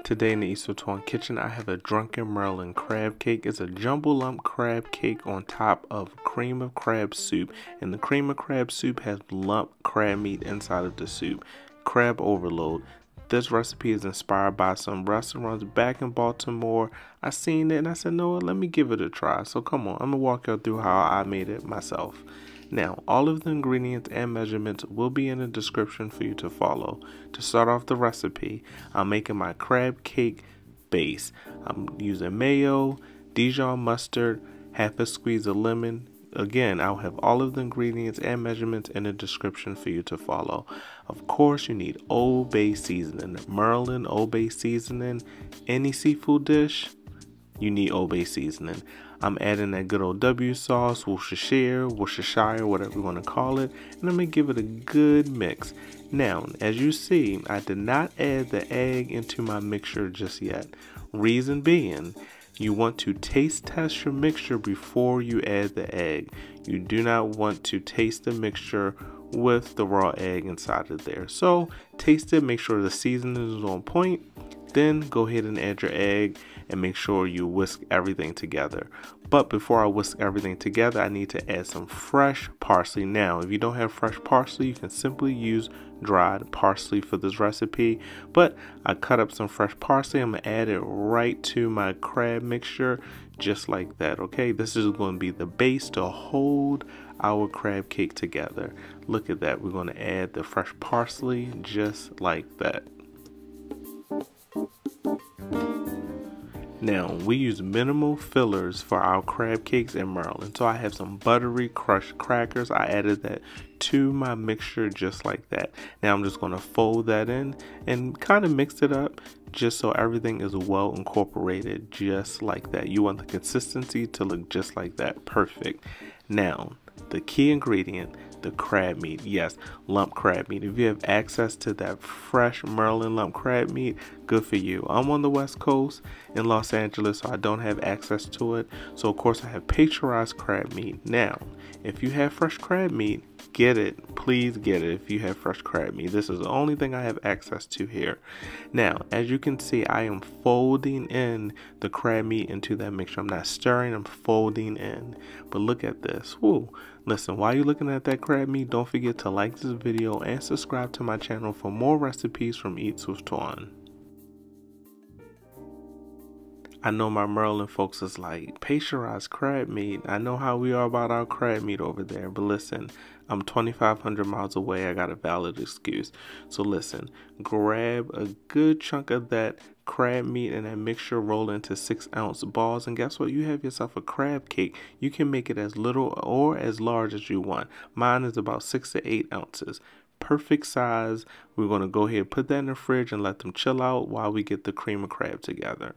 Today in the East Town kitchen, I have a Drunken Maryland Crab Cake. It's a jumbo lump crab cake on top of cream of crab soup, and the cream of crab soup has lump crab meat inside of the soup. Crab overload. This recipe is inspired by some restaurants back in Baltimore. I seen it and I said, no, let me give it a try. So come on, I'm gonna walk you through how I made it myself. Now, all of the ingredients and measurements will be in the description for you to follow. To start off the recipe, I'm making my crab cake base. I'm using mayo, Dijon mustard, half a squeeze of lemon. Again, I'll have all of the ingredients and measurements in the description for you to follow. Of course, you need Old Bay seasoning. Maryland Old Bay seasoning. Any seafood dish, you need Old Bay seasoning. I'm adding that good old W sauce, Worcestershire, whatever you want to call it, and I'm going to give it a good mix. Now, as you see, I did not add the egg into my mixture just yet. Reason being, you want to taste test your mixture before you add the egg. You do not want to taste the mixture with the raw egg inside of there. So, taste it, make sure the seasoning is on point. Then go ahead and add your egg and make sure you whisk everything together. But before I whisk everything together, I need to add some fresh parsley. Now, if you don't have fresh parsley, you can simply use dried parsley for this recipe. But I cut up some fresh parsley. I'm going to add it right to my crab mixture, just like that. Okay, this is going to be the base to hold our crab cake together. Look at that. We're going to add the fresh parsley just like that. Now, we use minimal fillers for our crab cakes in Maryland. So I have some buttery crushed crackers. I added that to my mixture just like that. Now I'm just going to fold that in and kind of mix it up just so everything is well incorporated just like that. You want the consistency to look just like that. Perfect. Now, the key ingredient, the crab meat. Yes, lump crab meat. If you have access to that fresh Maryland lump crab meat, good for you. I'm on the West Coast in Los Angeles, so I don't have access to it. So of course I have pasteurized crab meat. Now, if you have fresh crab meat, get it. Please get it if you have fresh crab meat. This is the only thing I have access to here. Now, as you can see, I am folding in the crab meat into that mixture. I'm not stirring, I'm folding in. But look at this. Woo. Listen, while you're looking at that crab meat, don't forget to like this video and subscribe to my channel for more recipes from Eats with Twan. I know my Maryland folks is like, pasteurized crab meat. I know how we are about our crab meat over there, but listen, I'm 2,500 miles away. I got a valid excuse. So listen, grab a good chunk of that crab meat and that mixture, roll into 6-ounce balls, and guess what? You have yourself a crab cake. You can make it as little or as large as you want. Mine is about 6 to 8 ounces. Perfect size. We're going to go ahead and put that in the fridge and let them chill out while we get the cream of crab together.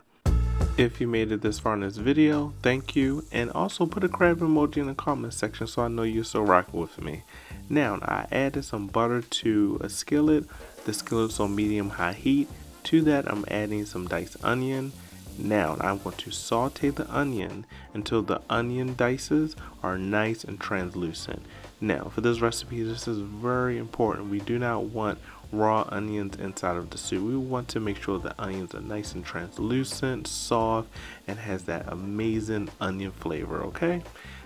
If you made it this far in this video, thank you, and also put a crab emoji in the comment section so I know you're still rocking with me. Now, I added some butter to a skillet. The skillet's on medium-high heat. To that, I'm adding some diced onion. Now, I'm going to saute the onion until the onion dices are nice and translucent. Now, for this recipe, this is very important. We do not want raw onions inside of the soup. We want to make sure the onions are nice and translucent, soft, and has that amazing onion flavor, okay?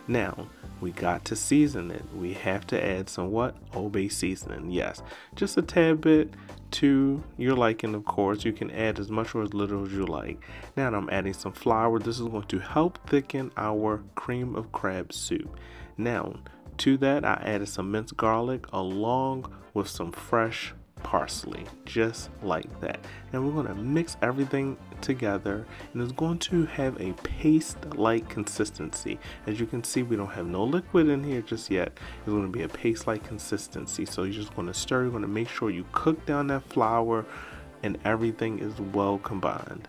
Now, we got to season it. We have to add some what? Old Bay seasoning. Yes, just a tad bit to your liking, of course. You can add as much or as little as you like. Now I'm adding some flour. This is going to help thicken our cream of crab soup. Now, to that, I added some minced garlic along with some fresh parsley, just like that. And we're going to mix everything together, and it's going to have a paste-like consistency. As you can see, we don't have no liquid in here just yet. It's going to be a paste-like consistency. So you're just going to stir. You're going to make sure you cook down that flour and everything is well combined.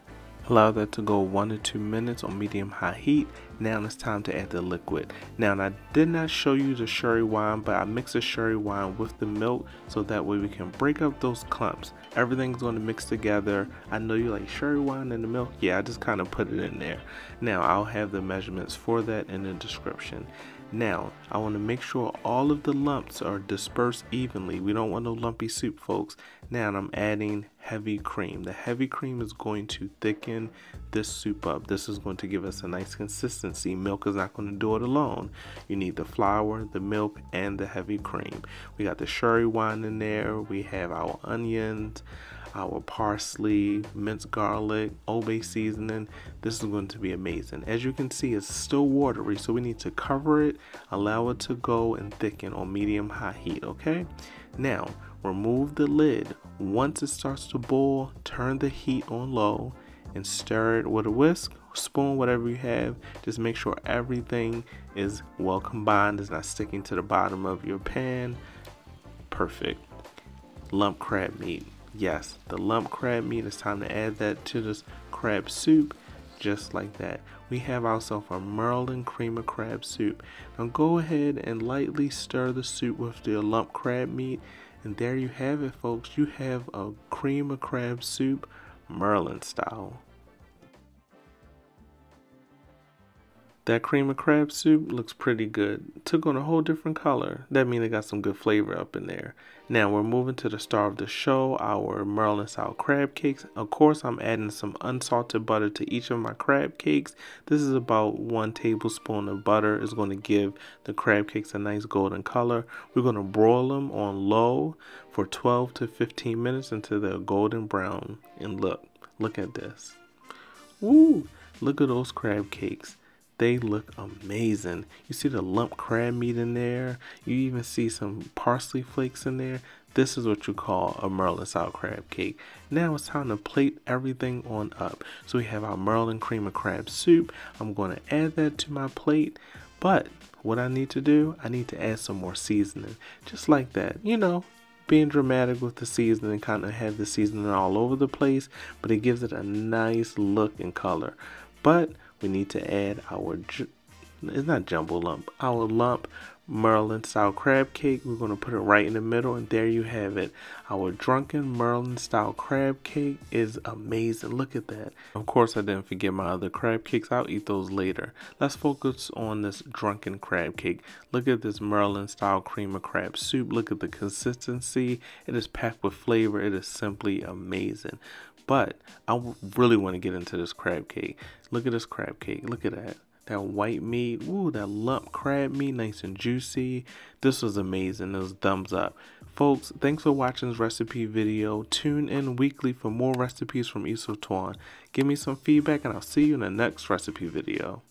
Allow that to go 1 to 2 minutes on medium-high heat. Now it's time to add the liquid. Now, I did not show you the sherry wine, but I mix the sherry wine with the milk so that way we can break up those clumps. Everything's going to mix together. I know you like sherry wine in the milk. Yeah, I just kind of put it in there. Now, I'll have the measurements for that in the description. Now, I want to make sure all of the lumps are dispersed evenly. We don't want no lumpy soup, folks. Now I'm adding heavy cream. The heavy cream is going to thicken this soup up. This is going to give us a nice consistency. Milk is not going to do it alone. You need the flour, the milk, and the heavy cream. We got the sherry wine in there. We have our onions, our parsley, minced garlic, Old Bay seasoning. This is going to be amazing. As you can see, it's still watery, so we need to cover it, allow it to go and thicken on medium-high heat, okay? Now, remove the lid. Once it starts to boil, turn the heat on low and stir it with a whisk, spoon, whatever you have. Just make sure everything is well combined, it's not sticking to the bottom of your pan. Perfect. Lump crab meat. Yes, the lump crab meat. It's time to add that to this crab soup, just like that. We have ourselves a Maryland cream of crab soup. Now go ahead and lightly stir the soup with the lump crab meat, and there you have it, folks. You have a cream of crab soup, Maryland style. That cream of crab soup looks pretty good. Took on a whole different color. That means it got some good flavor up in there. Now we're moving to the star of the show, our Maryland style crab cakes. Of course, I'm adding some unsalted butter to each of my crab cakes. This is about 1 tablespoon of butter. Is going to give the crab cakes a nice golden color. We're going to broil them on low for 12 to 15 minutes until they're golden brown. And look at this. Woo! Look at those crab cakes. They look amazing. You see the lump crab meat in there. You even see some parsley flakes in there. This is what you call a Maryland style crab cake. Now it's time to plate everything on up. So we have our Maryland cream of crab soup. I'm going to add that to my plate. But what I need to do, I need to add some more seasoning. Just like that, you know. Being dramatic with the seasoning, kind of have the seasoning all over the place, but it gives it a nice look and color. But we need to add our, it's not jumbo lump, our lump Maryland style crab cake. We're going to put it right in the middle, and there you have it. Our Drunken Maryland style crab cake is amazing. Look at that. Of course, I didn't forget my other crab cakes. I'll eat those later. Let's focus on this Drunken crab cake. Look at this Maryland style cream of crab soup. Look at the consistency. It is packed with flavor. It is simply amazing. But I really want to get into this crab cake. Look at this crab cake. Look at that. That white meat. Ooh, that lump crab meat. Nice and juicy. This was amazing. It was thumbs up. Folks, thanks for watching this recipe video. Tune in weekly for more recipes from Isotwan. Give me some feedback, and I'll see you in the next recipe video.